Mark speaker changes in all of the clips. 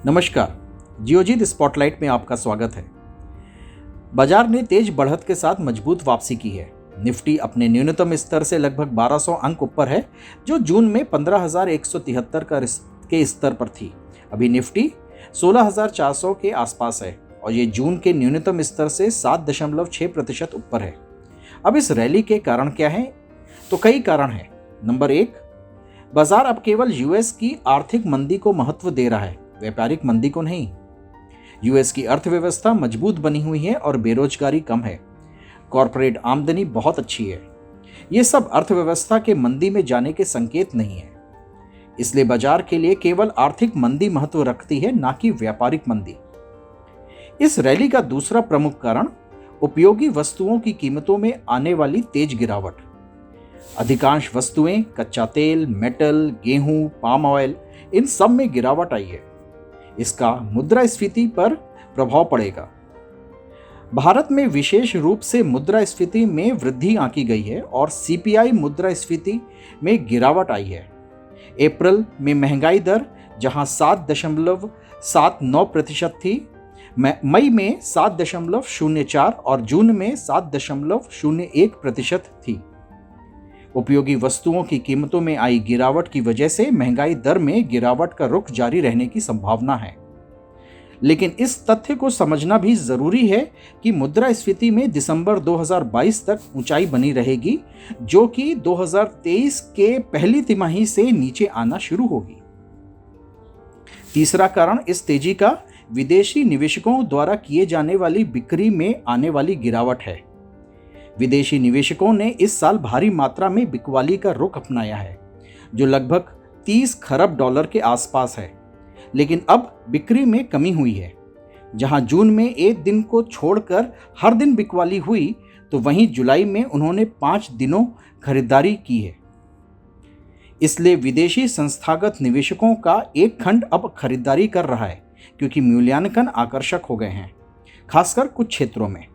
Speaker 1: नमस्कार, जियोजीत स्पॉटलाइट में आपका स्वागत है। बाजार ने तेज बढ़त के साथ मजबूत वापसी की है। निफ्टी अपने न्यूनतम स्तर से लगभग 1200 अंक ऊपर है, जो जून में 15,173 के स्तर पर थी। अभी निफ्टी 16,400 के आसपास है और ये जून के न्यूनतम स्तर से 7.6% ऊपर है। अब इस रैली के कारण क्या है? तो कई कारण हैं। नंबर 1, बाजार अब केवल यूएस की आर्थिक मंदी को महत्व दे रहा है, व्यापारिक मंदी को नहीं। यूएस की अर्थव्यवस्था मजबूत बनी हुई है और बेरोजगारी कम है। कॉरपोरेट आमदनी बहुत अच्छी है। ये सब अर्थव्यवस्था के मंदी में जाने के संकेत नहीं है। इसलिए बाजार के लिए केवल आर्थिक मंदी महत्व रखती है, ना कि व्यापारिक मंदी। इस रैली का दूसरा प्रमुख कारण उपयोगी वस्तुओं की कीमतों में आने वाली तेज गिरावट। अधिकांश वस्तुएं, कच्चा तेल, मेटल, गेहूं, पाम ऑयल, इन सब में गिरावट आई है। इसका मुद्रास्फीति पर प्रभाव पड़ेगा। भारत में विशेष रूप से मुद्रास्फीति में वृद्धि आंकी गई है और सीपीआई मुद्रास्फीति में गिरावट आई है। अप्रैल में महंगाई दर जहां 7.79% थी, मई में 7.04 और जून में 7.01% थी। उपयोगी वस्तुओं की कीमतों में आई गिरावट की वजह से महंगाई दर में गिरावट का रुख जारी रहने की संभावना है। लेकिन इस तथ्य को समझना भी जरूरी है कि मुद्रास्फीति में दिसंबर 2022 तक ऊंचाई बनी रहेगी, जो कि 2023 के पहली तिमाही से नीचे आना शुरू होगी। तीसरा कारण इस तेजी का विदेशी निवेशकों द्वारा किए जाने वाली बिक्री में आने वाली गिरावट है। विदेशी निवेशकों ने इस साल भारी मात्रा में बिकवाली का रुख अपनाया है, जो लगभग 30 खरब डॉलर के आसपास है। लेकिन अब बिक्री में कमी हुई है। जहां जून में एक दिन को छोड़कर हर दिन बिकवाली हुई, तो वहीं जुलाई में उन्होंने 5 दिनों खरीदारी की है। इसलिए विदेशी संस्थागत निवेशकों का एक खंड अब खरीदारी कर रहा है, क्योंकि मूल्यांकन आकर्षक हो गए हैं, खासकर कुछ क्षेत्रों में।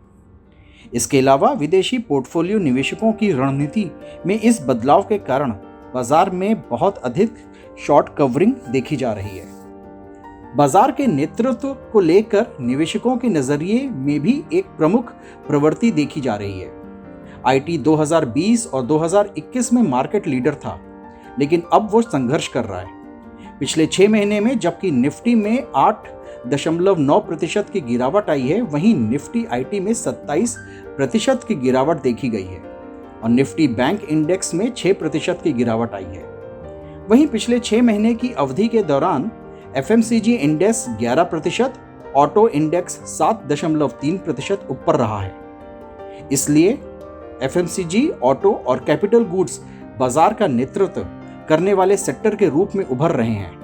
Speaker 1: इसके अलावा विदेशी पोर्टफोलियो निवेशकों की रणनीति में इस बदलाव के कारण बाजार में बहुत अधिक शॉर्ट कवरिंग देखी जा रही है। बाजार के नेतृत्व को लेकर निवेशकों के नजरिए में भी एक प्रमुख प्रवृत्ति देखी जा रही है। आईटी 2020 और 2021 में मार्केट लीडर था, लेकिन अब वो संघर्ष कर रहा है। पिछले 6 महीने में जबकि निफ्टी में 8.9% की गिरावट आई है, वहीं निफ्टी आईटी में 27% की गिरावट देखी गई है और निफ्टी बैंक इंडेक्स में 6% की गिरावट आई है। वहीं पिछले 6 महीने की अवधि के दौरान एफएमसीजी इंडेक्स 11%, ऑटो इंडेक्स 7.3% ऊपर रहा है। इसलिए एफएमसीजी, ऑटो और कैपिटल गुड्स बाजार का नेतृत्व करने वाले सेक्टर के रूप में उभर रहे हैं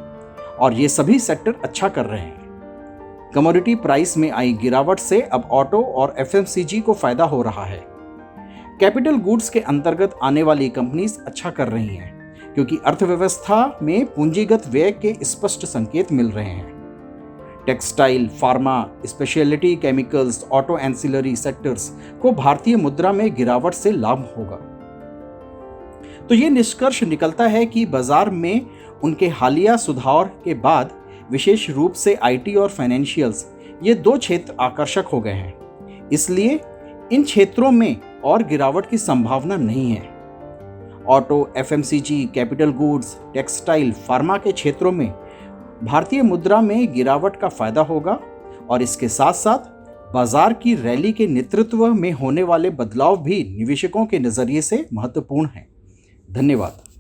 Speaker 1: और ये सभी सेक्टर अच्छा कर रहे हैं। कमोडिटी प्राइस में आई गिरावट से अब ऑटो और एफएमसीजी को फायदा हो रहा है। कैपिटल गुड्स के अंतर्गत आने वाली कंपनीज अच्छा कर रही हैं, क्योंकि अर्थव्यवस्था में पूंजीगत व्यय के स्पष्ट संकेत मिल रहे हैं। Textile, pharma, speciality chemicals, auto ancillary sectors को भारतीय मुद्रा में गिरावट से लाभ होगा। तो ये निष्कर्ष निकलता है कि बाजार में उनके हालिया सुधार के बाद विशेष रूप से आईटी और फाइनेंशियल्स, ये 2 क्षेत्र आकर्षक हो गए हैं। इसलिए इन क्षेत्रों में और गिरावट की संभावना नहीं है। Auto, FMCG, capital goods, textile, pharma के क्षेत्रों में भारतीय मुद्रा में गिरावट का फायदा होगा और इसके साथ साथ बाजार की रैली के नेतृत्व में होने वाले बदलाव भी निवेशकों के नजरिए से महत्वपूर्ण हैं। धन्यवाद।